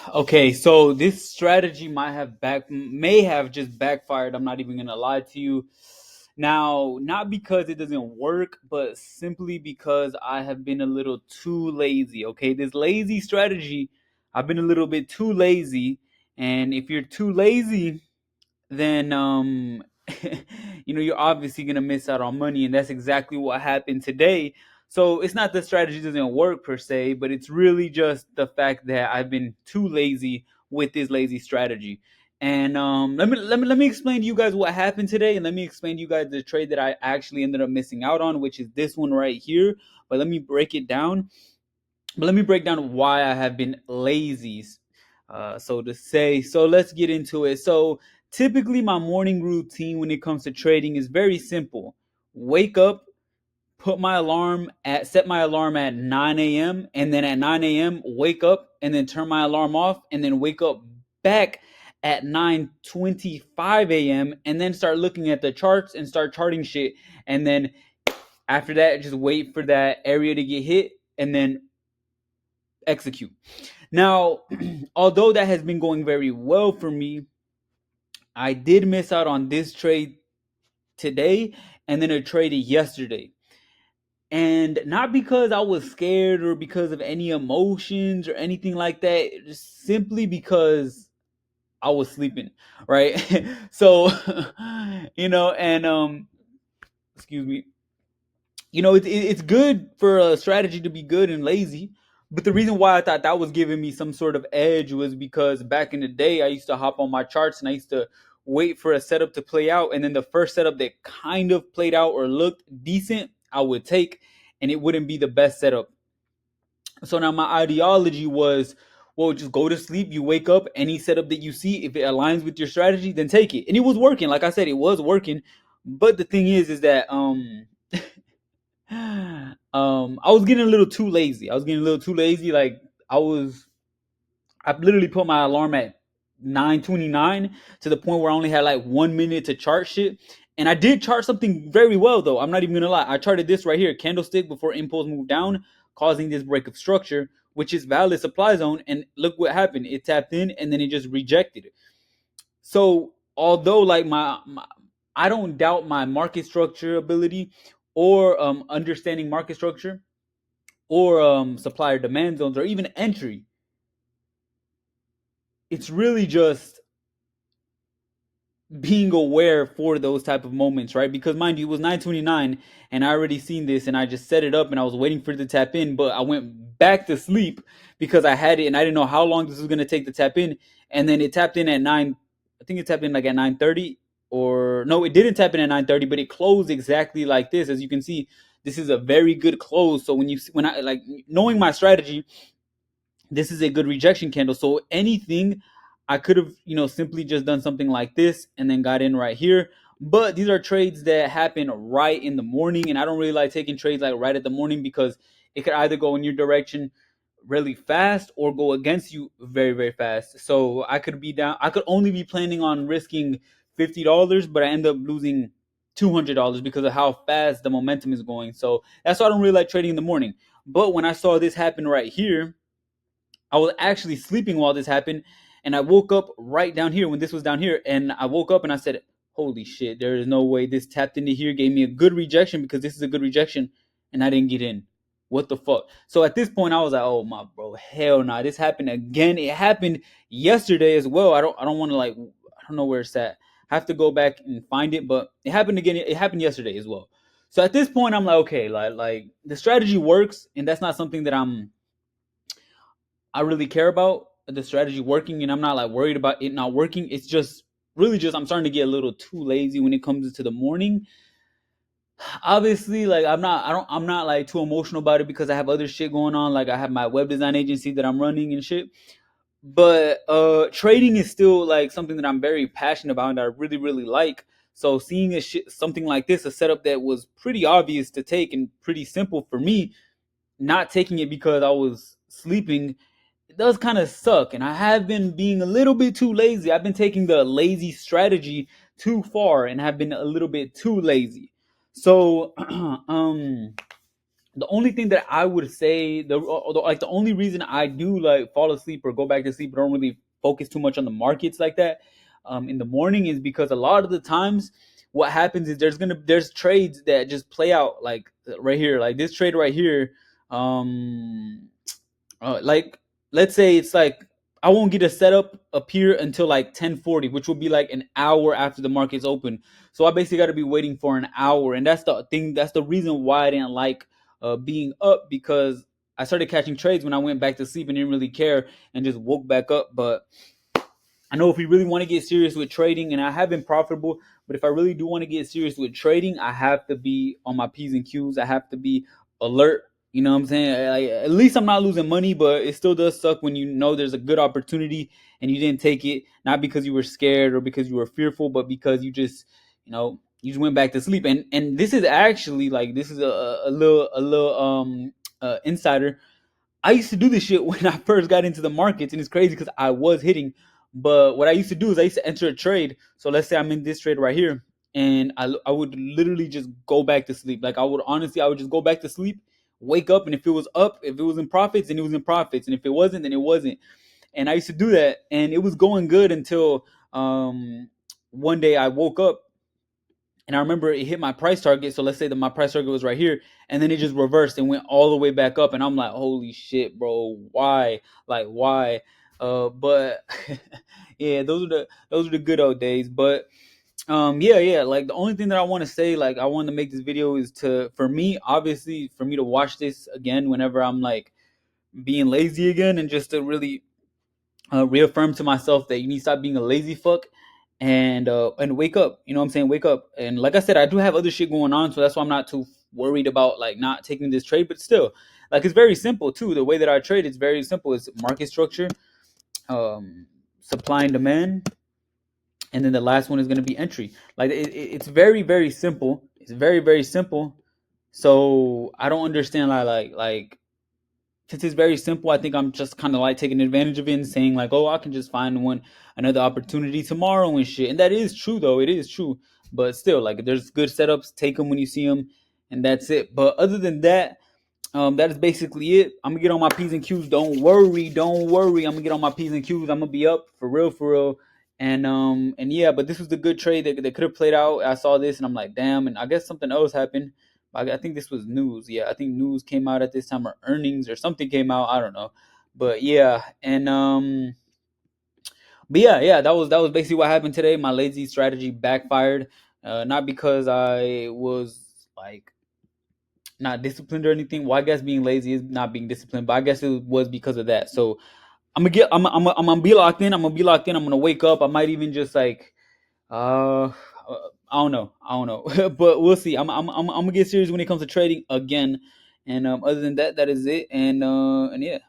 Okay, so this strategy may have just backfired. I'm not even gonna lie to you. Now, not because it doesn't work, but simply because I have been a little too lazy. Okay, this lazy strategy, I've been a little bit too lazy, and if you're too lazy, then you're obviously gonna miss out on money, and that's exactly what happened today. So it's not that strategy doesn't work per se, but it's really just the fact that I've been too lazy with this lazy strategy. And let me explain to you guys what happened today, and let me explain to you guys the trade that I actually ended up missing out on, which is this one right here. But let me break it down. But let me break down why I have been lazy, so to say. So let's get into it. So typically, my morning routine when it comes to trading is very simple. Wake up, set my alarm at 9 a.m. and then at 9 a.m. wake up and then turn my alarm off and then wake up back at 9:25 a.m. and then start looking at the charts and start charting shit, and then after that just wait for that area to get hit and then execute. Now, although that has been going very well for me, I did miss out on this trade today and then a trade yesterday. And not because I was scared or because of any emotions or anything like that, just simply because I was sleeping, right? So, and excuse me, it's good for a strategy to be good and lazy. But the reason why I thought that was giving me some sort of edge was because back in the day, I used to hop on my charts and I used to wait for a setup to play out. And then the first setup that kind of played out or looked decent, I would take, and it wouldn't be the best setup. So now my ideology was, well, just go to sleep. You wake up, any setup that you see, if it aligns with your strategy, then take it. And it was working. Like I said, it was working. But the thing is that I was getting a little too lazy. I was getting a little too lazy. Like I literally put my alarm at 9:29 to the point where I only had like 1 minute to chart shit. And I did chart something very well though. I'm not even gonna lie. I charted this right here, candlestick before impulse moved down, causing this break of structure, which is valid supply zone. And look what happened. It tapped in and then it just rejected it. So although like my I don't doubt my market structure ability or understanding market structure or supplier demand zones or even entry. It's really just being aware for those type of moments, right? Because mind you, it was 9:29 and I already seen this and I just set it up and I was waiting for it to tap in, but I went back to sleep because I had it and I didn't know how long this was going to take to tap in, and then it tapped in at 9. I think it tapped in like at 9:30, or no, it didn't tap in at 9:30, but it closed exactly like this. As you can see, this is a very good close. So when I like knowing my strategy, this is a good rejection candle. So anything, I could have, simply just done something like this and then got in right here. But these are trades that happen right in the morning, and I don't really like taking trades like right at the morning because it could either go in your direction really fast or go against you very, very fast. So I could only be planning on risking $50, but I end up losing $200 because of how fast the momentum is going. So that's why I don't really like trading in the morning. But when I saw this happen right here, I was actually sleeping while this happened, and I woke up right down here when this was down here, and I woke up and I said, "Holy shit! There is no way this tapped into here, gave me a good rejection because this is a good rejection, and I didn't get in. What the fuck?" So at this point, I was like, "Oh my bro, hell nah! This happened again. It happened yesterday as well. I don't want to like, I don't know where it's at. I have to go back and find it, but it happened again. It happened yesterday as well. So at this point, I'm like, okay, like the strategy works, and that's not something that I really care about the strategy working, and I'm not like worried about it not working. It's just really just I'm starting to get a little too lazy when it comes to the morning. Obviously, like I'm not like too emotional about it because I have other shit going on. Like I have my web design agency that I'm running and shit. But trading is still like something that I'm very passionate about and I really, really like. So seeing something like this, a setup that was pretty obvious to take and pretty simple for me, not taking it because I was sleeping, it does kind of suck. And I have been being a little bit too lazy. I've been taking the lazy strategy too far and have been a little bit too lazy. So, The only thing that I would say, like the only reason I do like fall asleep or go back to sleep, but don't really focus too much on the markets like that in the morning, is because a lot of the times what happens is there's trades that just play out like right here, like this trade right here. Like let's say it's like I won't get a setup appear until like 10:40, which will be like an hour after the market's open. So I basically got to be waiting for an hour, and that's the thing. That's the reason why I didn't like being up, because I started catching trades when I went back to sleep and didn't really care and just woke back up. But I know if we really want to get serious with trading, and I have been profitable, but if I really do want to get serious with trading, I have to be on my P's and Q's. I have to be alert. You know what I'm saying? Like, at least I'm not losing money, but it still does suck when you know there's a good opportunity and you didn't take it, not because you were scared or because you were fearful, but because you just, you just went back to sleep. And this is actually like this is a little insider. I used to do this shit when I first got into the markets, and it's crazy because I was hitting. But what I used to do is I used to enter a trade. So let's say I'm in this trade right here, and I would literally just go back to sleep. Like I would just go back to sleep, wake up, and if it was up, if it was in profits, then it was in profits, and if it wasn't, then it wasn't. And I used to do that, and it was going good until one day I woke up and I remember it hit my price target. So let's say that my price target was right here, and then it just reversed and went all the way back up. And I'm like, holy shit, bro, why? Like, why? But yeah, those are the good old days. But yeah. Like the only thing that I want to say, like I wanted to make this video is for me, obviously, for me to watch this again whenever I'm like being lazy again, and just to really reaffirm to myself that you need to stop being a lazy fuck and wake up. You know what I'm saying? Wake up. And like I said, I do have other shit going on, so that's why I'm not too worried about like not taking this trade. But still, like it's very simple too. The way that I trade, it's very simple. It's market structure, um, supply and demand, and then the last one is going to be entry. Like it's very very simple. It's very very simple. So I don't understand like since it's very simple, I think I'm just kind of like taking advantage of it and saying like, oh, I can just find another opportunity tomorrow and shit. And that is true though. It is true. But still, like, if there's good setups, take them when you see them, and that's it. But other than that, that is basically it. I'm gonna get on my P's and Q's. Don't worry, don't worry. I'm gonna get on my P's and Q's. I'm gonna be up for real, for real. And yeah, but this was the good trade that could have played out. I saw this and I'm like, damn. And I guess something else happened. I think this was news. Yeah, I think news came out at this time, or earnings or something came out. I don't know, but yeah, but yeah, that was basically what happened today. My lazy strategy backfired. Not because I was like not disciplined or anything. Well, I guess being lazy is not being disciplined, but I guess it was because of that. So I'm gonna be locked in. I'm gonna be locked in. I'm gonna wake up. I might even just like, uh, I don't know, but we'll see. I'm gonna get serious when it comes to trading again. And other than that, that is it. And yeah.